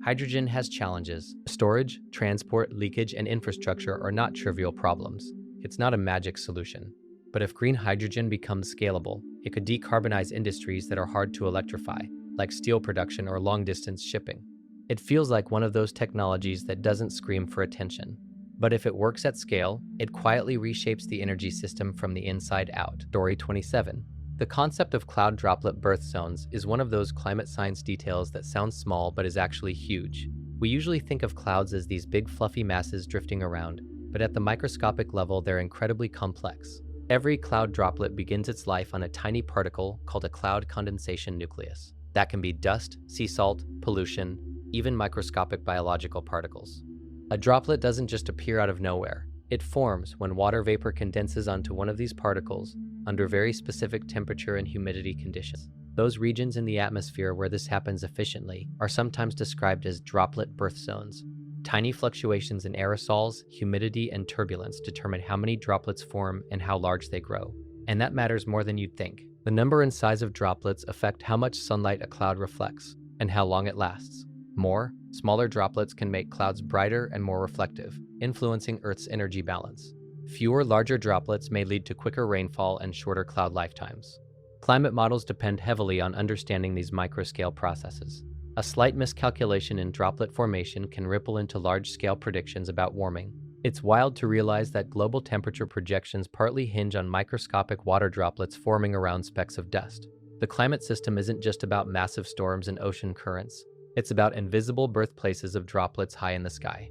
Hydrogen has challenges. Storage, transport, leakage, and infrastructure are not trivial problems. It's not a magic solution. But if green hydrogen becomes scalable, it could decarbonize industries that are hard to electrify, like steel production or long-distance shipping. It feels like one of those technologies that doesn't scream for attention. But if it works at scale, it quietly reshapes the energy system from the inside out. Story 27. The concept of cloud droplet birth zones is one of those climate science details that sounds small but is actually huge. We usually think of clouds as these big fluffy masses drifting around, but at the microscopic level they're incredibly complex. Every cloud droplet begins its life on a tiny particle called a cloud condensation nucleus. That can be dust, sea salt, pollution, even microscopic biological particles. A droplet doesn't just appear out of nowhere. It forms when water vapor condenses onto one of these particles under very specific temperature and humidity conditions. Those regions in the atmosphere where this happens efficiently are sometimes described as droplet birth zones. Tiny fluctuations in aerosols, humidity, and turbulence determine how many droplets form and how large they grow. And that matters more than you'd think. The number and size of droplets affect how much sunlight a cloud reflects and how long it lasts. More, smaller droplets can make clouds brighter and more reflective, influencing Earth's energy balance. Fewer, larger droplets may lead to quicker rainfall and shorter cloud lifetimes. Climate models depend heavily on understanding these microscale processes. A slight miscalculation in droplet formation can ripple into large-scale predictions about warming. It's wild to realize that global temperature projections partly hinge on microscopic water droplets forming around specks of dust. The climate system isn't just about massive storms and ocean currents. It's about invisible birthplaces of droplets high in the sky.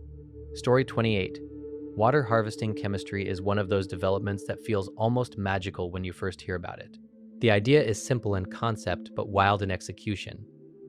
Story 28. Water harvesting chemistry is one of those developments that feels almost magical when you first hear about it. The idea is simple in concept but wild in execution.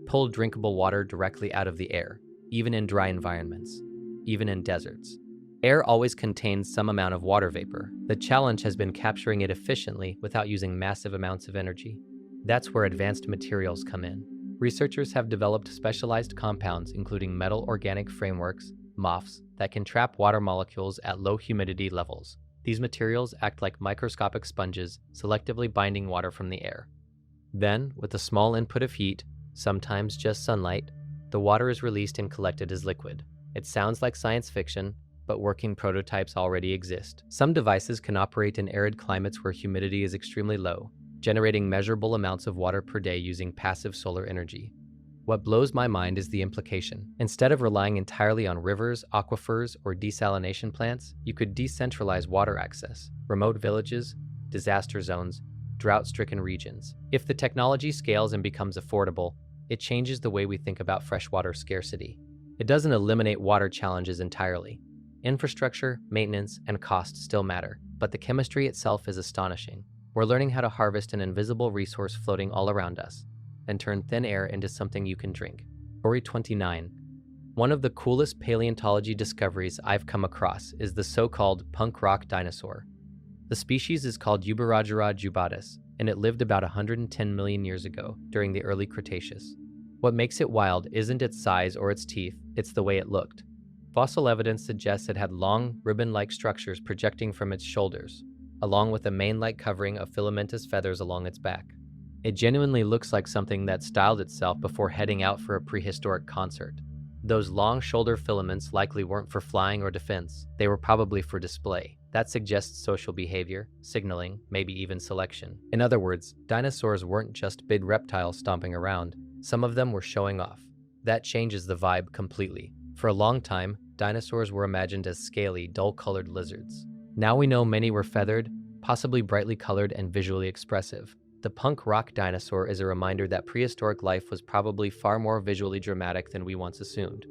Pull drinkable water directly out of the air, even in dry environments, even in deserts. Air always contains some amount of water vapor. The challenge has been capturing it efficiently without using massive amounts of energy. That's where advanced materials come in. Researchers have developed specialized compounds, including metal organic frameworks, MOFs, that can trap water molecules at low humidity levels. These materials act like microscopic sponges, selectively binding water from the air. Then, with a small input of heat, sometimes just sunlight, the water is released and collected as liquid. It sounds like science fiction, but working prototypes already exist. Some devices can operate in arid climates where humidity is extremely low, generating measurable amounts of water per day using passive solar energy. What blows my mind is the implication. Instead of relying entirely on rivers, aquifers, or desalination plants, you could decentralize water access, remote villages, disaster zones, drought-stricken regions. If the technology scales and becomes affordable, it changes the way we think about freshwater scarcity. It doesn't eliminate water challenges entirely. Infrastructure, maintenance, and cost still matter, but the chemistry itself is astonishing. We're learning how to harvest an invisible resource floating all around us, and turn thin air into something you can drink. Story 29. One of the coolest paleontology discoveries I've come across is the so-called punk rock dinosaur. The species is called Ubirajara jubatus, and it lived about 110 million years ago, during the early Cretaceous. What makes it wild isn't its size or its teeth, it's the way it looked. Fossil evidence suggests it had long, ribbon-like structures projecting from its shoulders, along with a mane-like covering of filamentous feathers along its back. It genuinely looks like something that styled itself before heading out for a prehistoric concert. Those long shoulder filaments likely weren't for flying or defense, they were probably for display. That suggests social behavior, signaling, maybe even selection. In other words, dinosaurs weren't just big reptiles stomping around, some of them were showing off. That changes the vibe completely. For a long time, dinosaurs were imagined as scaly, dull-colored lizards. Now we know many were feathered, possibly brightly colored and visually expressive. The punk rock dinosaur is a reminder that prehistoric life was probably far more visually dramatic than we once assumed.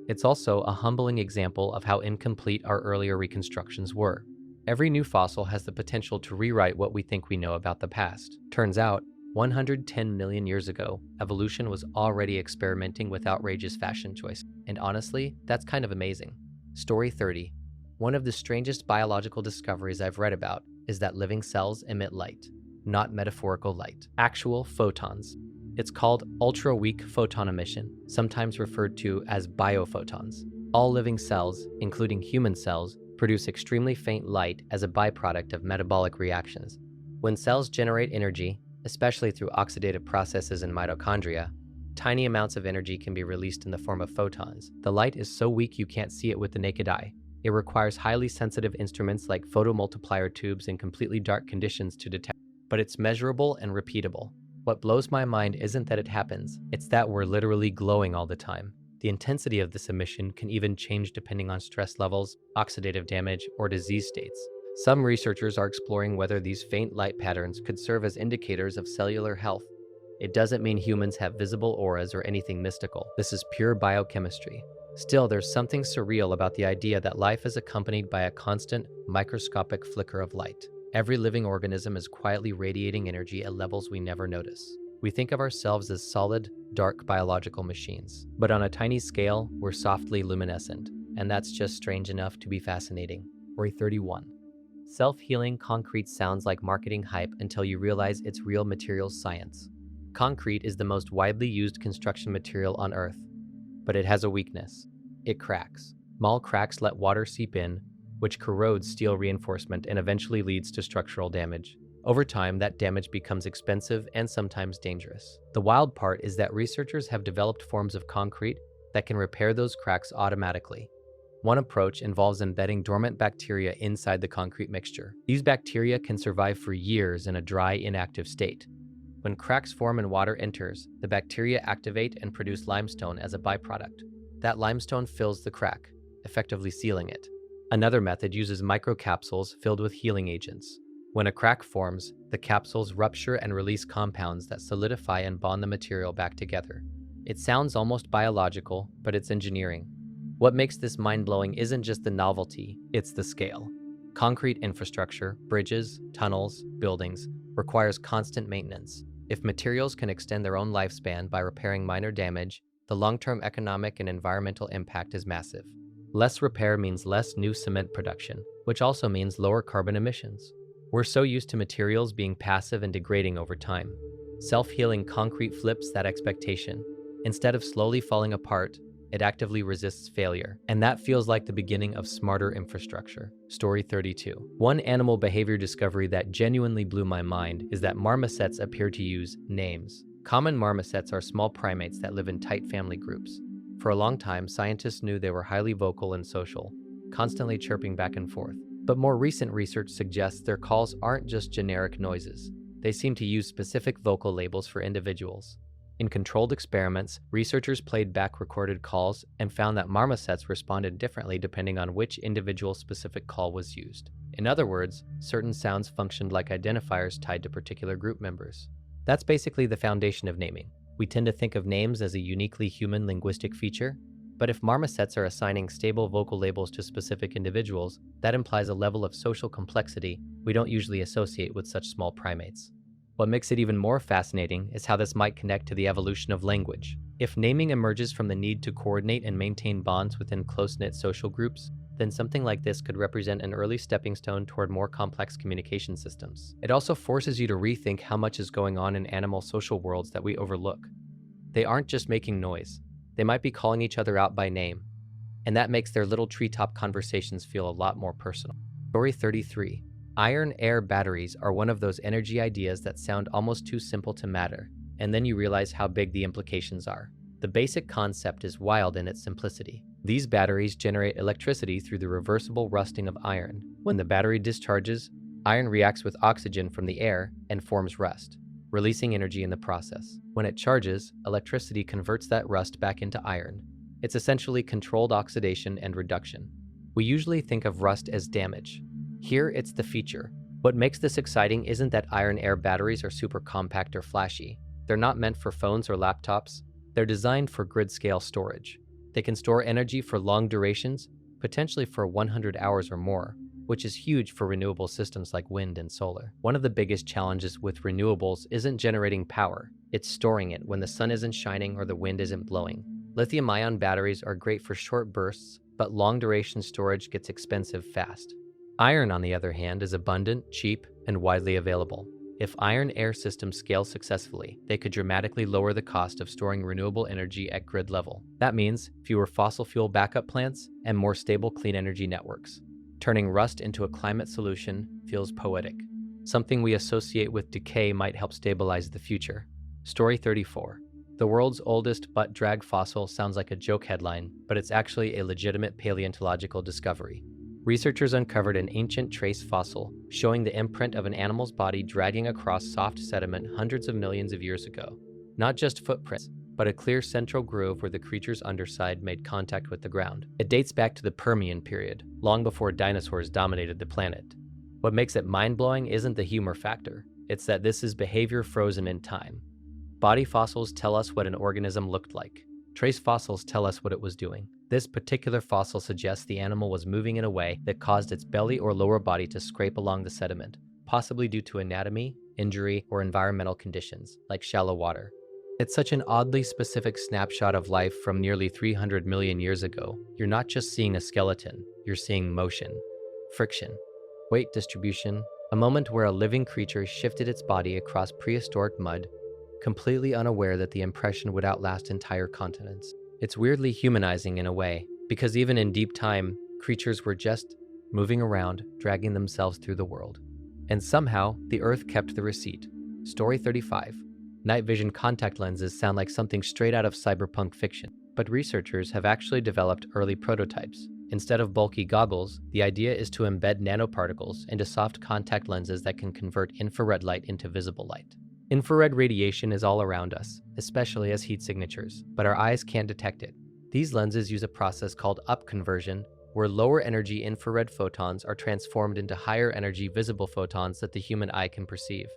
It's also a humbling example of how incomplete our earlier reconstructions were. Every new fossil has the potential to rewrite what we think we know about the past. Turns out, 110 million years ago, evolution was already experimenting with outrageous fashion choices. And honestly, that's kind of amazing. Story 30. One of the strangest biological discoveries I've read about is that living cells emit light. Not metaphorical light, actual photons. It's called ultra-weak photon emission, sometimes referred to as biophotons. All living cells, including human cells, produce extremely faint light as a byproduct of metabolic reactions. When cells generate energy, especially through oxidative processes in mitochondria, tiny amounts of energy can be released in the form of photons. The light is so weak you can't see it with the naked eye. It requires highly sensitive instruments like photomultiplier tubes in completely dark conditions to detect, but it's measurable and repeatable. What blows my mind isn't that it happens, it's that we're literally glowing all the time. The intensity of this emission can even change depending on stress levels, oxidative damage, or disease states. Some researchers are exploring whether these faint light patterns could serve as indicators of cellular health. It doesn't mean humans have visible auras or anything mystical. This is pure biochemistry. Still, there's something surreal about the idea that life is accompanied by a constant, microscopic flicker of light. Every living organism is quietly radiating energy at levels we never notice. We think of ourselves as solid, dark biological machines. But on a tiny scale, we're softly luminescent. And that's just strange enough to be fascinating. Story 31. Self-healing concrete sounds like marketing hype until you realize it's real materials science. Concrete is the most widely used construction material on Earth. But it has a weakness. It cracks. Small cracks let water seep in, which corrodes steel reinforcement and eventually leads to structural damage. Over time, that damage becomes expensive and sometimes dangerous. The wild part is that researchers have developed forms of concrete that can repair those cracks automatically. One approach involves embedding dormant bacteria inside the concrete mixture. These bacteria can survive for years in a dry, inactive state. When cracks form and water enters, the bacteria activate and produce limestone as a byproduct. That limestone fills the crack, effectively sealing it. Another method uses microcapsules filled with healing agents. When a crack forms, the capsules rupture and release compounds that solidify and bond the material back together. It sounds almost biological, but it's engineering. What makes this mind-blowing isn't just the novelty, it's the scale. Concrete infrastructure, bridges, tunnels, buildings, requires constant maintenance. If materials can extend their own lifespan by repairing minor damage, the long-term economic and environmental impact is massive. Less repair means less new cement production, which also means lower carbon emissions. We're so used to materials being passive and degrading over time. Self-healing concrete flips that expectation. Instead of slowly falling apart, it actively resists failure. And that feels like the beginning of smarter infrastructure. Story 32. One animal behavior discovery that genuinely blew my mind is that marmosets appear to use names. Common marmosets are small primates that live in tight family groups. For a long time, scientists knew they were highly vocal and social, constantly chirping back and forth. But more recent research suggests their calls aren't just generic noises. They seem to use specific vocal labels for individuals. In controlled experiments, researchers played back recorded calls and found that marmosets responded differently depending on which individual specific call was used. In other words, certain sounds functioned like identifiers tied to particular group members. That's basically the foundation of naming. We tend to think of names as a uniquely human linguistic feature, but if marmosets are assigning stable vocal labels to specific individuals, that implies a level of social complexity we don't usually associate with such small primates. What makes it even more fascinating is how this might connect to the evolution of language. If naming emerges from the need to coordinate and maintain bonds within close-knit social groups, then something like this could represent an early stepping stone toward more complex communication systems. It also forces you to rethink how much is going on in animal social worlds that we overlook. They aren't just making noise. They might be calling each other out by name, and that makes their little treetop conversations feel a lot more personal. Story 33. Iron-air batteries are one of those energy ideas that sound almost too simple to matter, and then you realize how big the implications are. The basic concept is wild in its simplicity. These batteries generate electricity through the reversible rusting of iron. When the battery discharges, iron reacts with oxygen from the air and forms rust, releasing energy in the process. When it charges, electricity converts that rust back into iron. It's essentially controlled oxidation and reduction. We usually think of rust as damage. Here, it's the feature. What makes this exciting isn't that iron-air batteries are super compact or flashy. They're not meant for phones or laptops. They're designed for grid-scale storage. They can store energy for long durations, potentially for 100 hours or more, which is huge for renewable systems like wind and solar. One of the biggest challenges with renewables isn't generating power. It's storing it when the sun isn't shining or the wind isn't blowing. Lithium-ion batteries are great for short bursts, but long-duration storage gets expensive fast. Iron, on the other hand, is abundant, cheap, and widely available. If iron-air systems scale successfully, they could dramatically lower the cost of storing renewable energy at grid level. That means fewer fossil fuel backup plants and more stable clean energy networks. Turning rust into a climate solution feels poetic. Something we associate with decay might help stabilize the future. Story 34. The world's oldest butt drag fossil sounds like a joke headline, but it's actually a legitimate paleontological discovery. Researchers uncovered an ancient trace fossil showing the imprint of an animal's body dragging across soft sediment hundreds of millions of years ago. Not just footprints, but a clear central groove where the creature's underside made contact with the ground. It dates back to the Permian period, long before dinosaurs dominated the planet. What makes it mind-blowing isn't the humor factor, it's that this is behavior frozen in time. Body fossils tell us what an organism looked like. Trace fossils tell us what it was doing. This particular fossil suggests the animal was moving in a way that caused its belly or lower body to scrape along the sediment, possibly due to anatomy, injury, or environmental conditions, like shallow water. It's such an oddly specific snapshot of life from nearly 300 million years ago. You're not just seeing a skeleton, you're seeing motion, friction, weight distribution, a moment where a living creature shifted its body across prehistoric mud, completely unaware that the impression would outlast entire continents. It's weirdly humanizing in a way, because even in deep time, creatures were just moving around, dragging themselves through the world. And somehow, the Earth kept the receipt. Story 35. Night vision contact lenses sound like something straight out of cyberpunk fiction, but researchers have actually developed early prototypes. Instead of bulky goggles, the idea is to embed nanoparticles into soft contact lenses that can convert infrared light into visible light. Infrared radiation is all around us, especially as heat signatures, but our eyes can't detect it. These lenses use a process called upconversion, where lower energy infrared photons are transformed into higher energy visible photons that the human eye can perceive.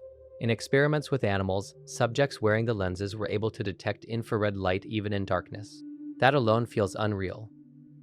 In experiments with animals, subjects wearing the lenses were able to detect infrared light even in darkness. That alone feels unreal.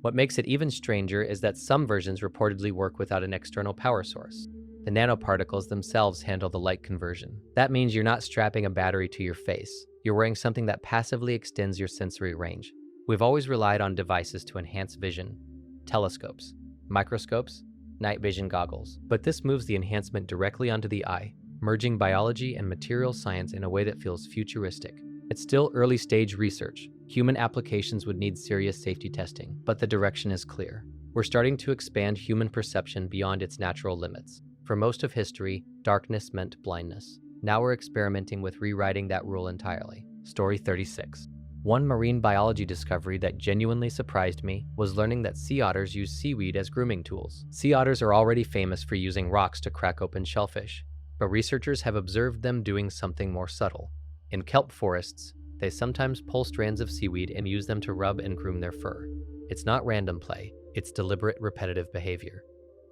What makes it even stranger is that some versions reportedly work without an external power source. The nanoparticles themselves handle the light conversion. That means you're not strapping a battery to your face. You're wearing something that passively extends your sensory range. We've always relied on devices to enhance vision. Telescopes, microscopes, night vision goggles. But this moves the enhancement directly onto the eye, merging biology and material science in a way that feels futuristic. It's still early stage research. Human applications would need serious safety testing, but the direction is clear. We're starting to expand human perception beyond its natural limits. For most of history, darkness meant blindness. Now we're experimenting with rewriting that rule entirely. Story 36. One marine biology discovery that genuinely surprised me was learning that sea otters use seaweed as grooming tools. Sea otters are already famous for using rocks to crack open shellfish, but researchers have observed them doing something more subtle. In kelp forests, they sometimes pull strands of seaweed and use them to rub and groom their fur. It's not random play, it's deliberate, repetitive behavior.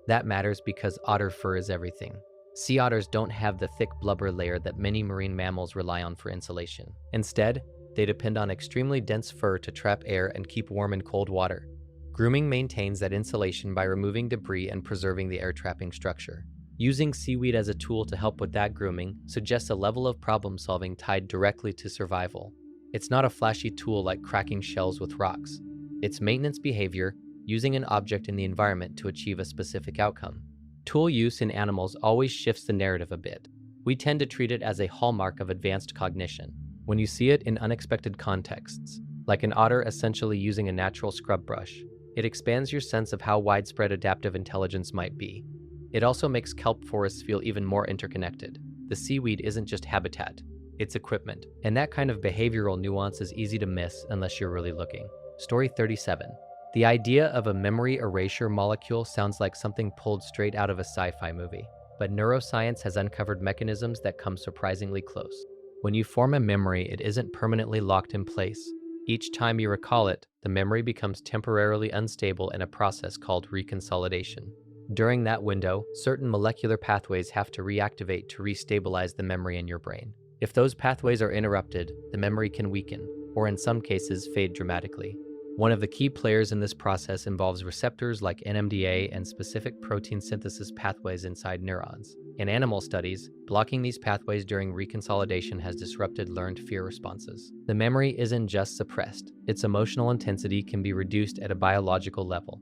That matters because otter fur is everything. Sea otters don't have the thick blubber layer that many marine mammals rely on for insulation. Instead, they depend on extremely dense fur to trap air and keep warm in cold water. Grooming maintains that insulation by removing debris and preserving the air-trapping structure. Using seaweed as a tool to help with that grooming suggests a level of problem-solving tied directly to survival. It's not a flashy tool like cracking shells with rocks. It's maintenance behavior, using an object in the environment to achieve a specific outcome. Tool use in animals always shifts the narrative a bit. We tend to treat it as a hallmark of advanced cognition. When you see it in unexpected contexts, like an otter essentially using a natural scrub brush, it expands your sense of how widespread adaptive intelligence might be. It also makes kelp forests feel even more interconnected. The seaweed isn't just habitat, it's equipment. And that kind of behavioral nuance is easy to miss unless you're really looking. Story 37. The idea of a memory erasure molecule sounds like something pulled straight out of a sci-fi movie, but neuroscience has uncovered mechanisms that come surprisingly close. When you form a memory, it isn't permanently locked in place. Each time you recall it, the memory becomes temporarily unstable in a process called reconsolidation. During that window, certain molecular pathways have to reactivate to restabilize the memory in your brain. If those pathways are interrupted, the memory can weaken, or in some cases fade dramatically. One of the key players in this process involves receptors like NMDA and specific protein synthesis pathways inside neurons. In animal studies, blocking these pathways during reconsolidation has disrupted learned fear responses. The memory isn't just suppressed, its emotional intensity can be reduced at a biological level.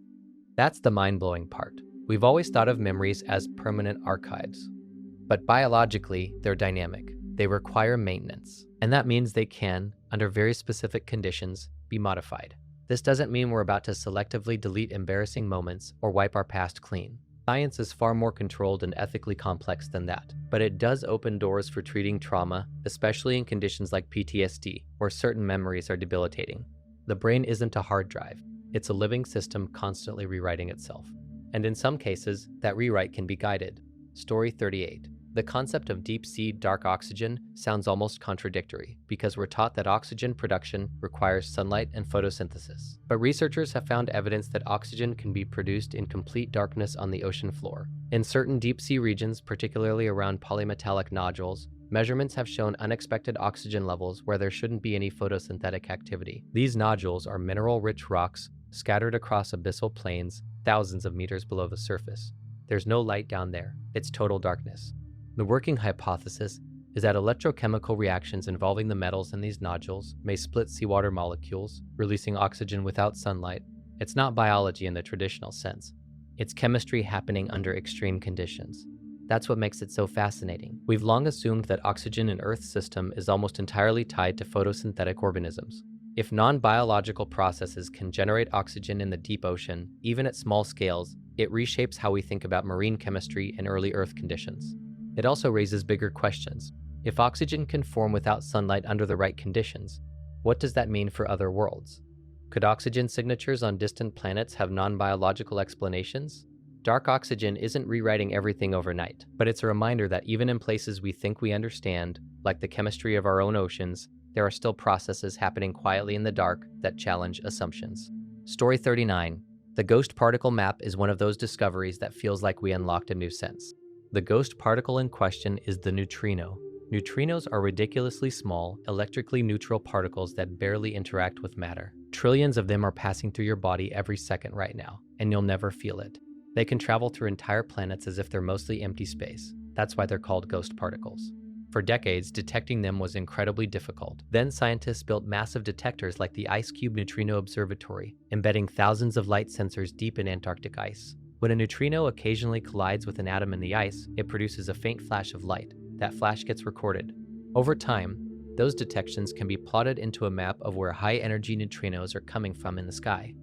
That's the mind-blowing part. We've always thought of memories as permanent archives. But biologically, they're dynamic. They require maintenance. And that means they can, under very specific conditions, be modified. This doesn't mean we're about to selectively delete embarrassing moments or wipe our past clean. Science is far more controlled and ethically complex than that, but it does open doors for treating trauma, especially in conditions like PTSD, where certain memories are debilitating. The brain isn't a hard drive. It's a living system constantly rewriting itself. And in some cases, that rewrite can be guided. Story 38. The concept of deep-sea dark oxygen sounds almost contradictory because we're taught that oxygen production requires sunlight and photosynthesis. But researchers have found evidence that oxygen can be produced in complete darkness on the ocean floor. In certain deep-sea regions, particularly around polymetallic nodules, measurements have shown unexpected oxygen levels where there shouldn't be any photosynthetic activity. These nodules are mineral-rich rocks scattered across abyssal plains thousands of meters below the surface. There's no light down there. It's total darkness. The working hypothesis is that electrochemical reactions involving the metals in these nodules may split seawater molecules, releasing oxygen without sunlight. It's not biology in the traditional sense. It's chemistry happening under extreme conditions. That's what makes it so fascinating. We've long assumed that oxygen in Earth's system is almost entirely tied to photosynthetic organisms. If non-biological processes can generate oxygen in the deep ocean, even at small scales, it reshapes how we think about marine chemistry in early Earth conditions. It also raises bigger questions. If oxygen can form without sunlight under the right conditions, what does that mean for other worlds? Could oxygen signatures on distant planets have non-biological explanations? Dark oxygen isn't rewriting everything overnight, but it's a reminder that even in places we think we understand, like the chemistry of our own oceans, there are still processes happening quietly in the dark that challenge assumptions. Story 39. The ghost particle map is one of those discoveries that feels like we unlocked a new sense. The ghost particle in question is the neutrino. Neutrinos are ridiculously small, electrically neutral particles that barely interact with matter. Trillions of them are passing through your body every second right now, and you'll never feel it. They can travel through entire planets as if they're mostly empty space. That's why they're called ghost particles. For decades, detecting them was incredibly difficult. Then scientists built massive detectors like the Ice Cube Neutrino Observatory, embedding thousands of light sensors deep in Antarctic ice. When a neutrino occasionally collides with an atom in the ice, it produces a faint flash of light. That flash gets recorded. Over time, those detections can be plotted into a map of where high-energy neutrinos are coming from in the sky.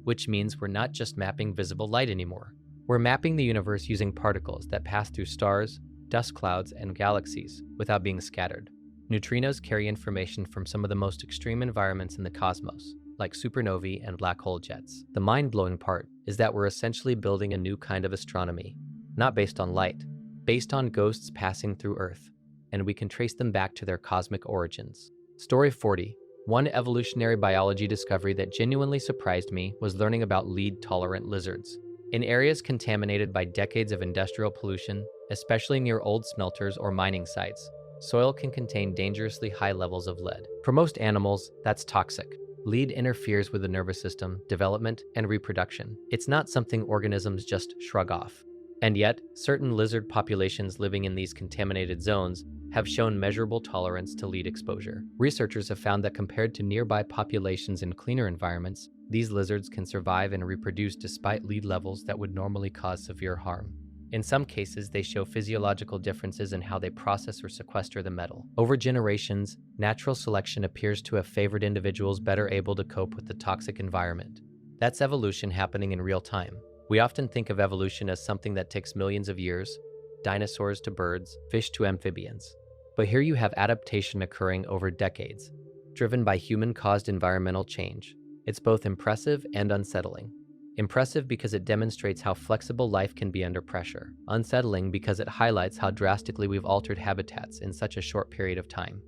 Which means we're not just mapping visible light anymore. We're mapping the universe using particles that pass through stars, dust clouds, and galaxies without being scattered. Neutrinos carry information from some of the most extreme environments in the cosmos, like supernovae and black hole jets. The mind-blowing part is that we're essentially building a new kind of astronomy, not based on light, based on ghosts passing through Earth, and we can trace them back to their cosmic origins. Story 40. One evolutionary biology discovery that genuinely surprised me was learning about lead-tolerant lizards. In areas contaminated by decades of industrial pollution, especially near old smelters or mining sites, soil can contain dangerously high levels of lead. For most animals, that's toxic. Lead interferes with the nervous system, development, and reproduction. It's not something organisms just shrug off. And yet, certain lizard populations living in these contaminated zones have shown measurable tolerance to lead exposure. Researchers have found that compared to nearby populations in cleaner environments, these lizards can survive and reproduce despite lead levels that would normally cause severe harm. In some cases, they show physiological differences in how they process or sequester the metal. Over generations, natural selection appears to have favored individuals better able to cope with the toxic environment. That's evolution happening in real time. We often think of evolution as something that takes millions of years, dinosaurs to birds, fish to amphibians. But here you have adaptation occurring over decades, driven by human-caused environmental change. It's both impressive and unsettling. Impressive because it demonstrates how flexible life can be under pressure. Unsettling because it highlights how drastically we've altered habitats in such a short period of time.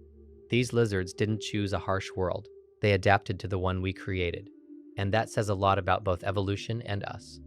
These lizards didn't choose a harsh world. They adapted to the one we created. And that says a lot about both evolution and us.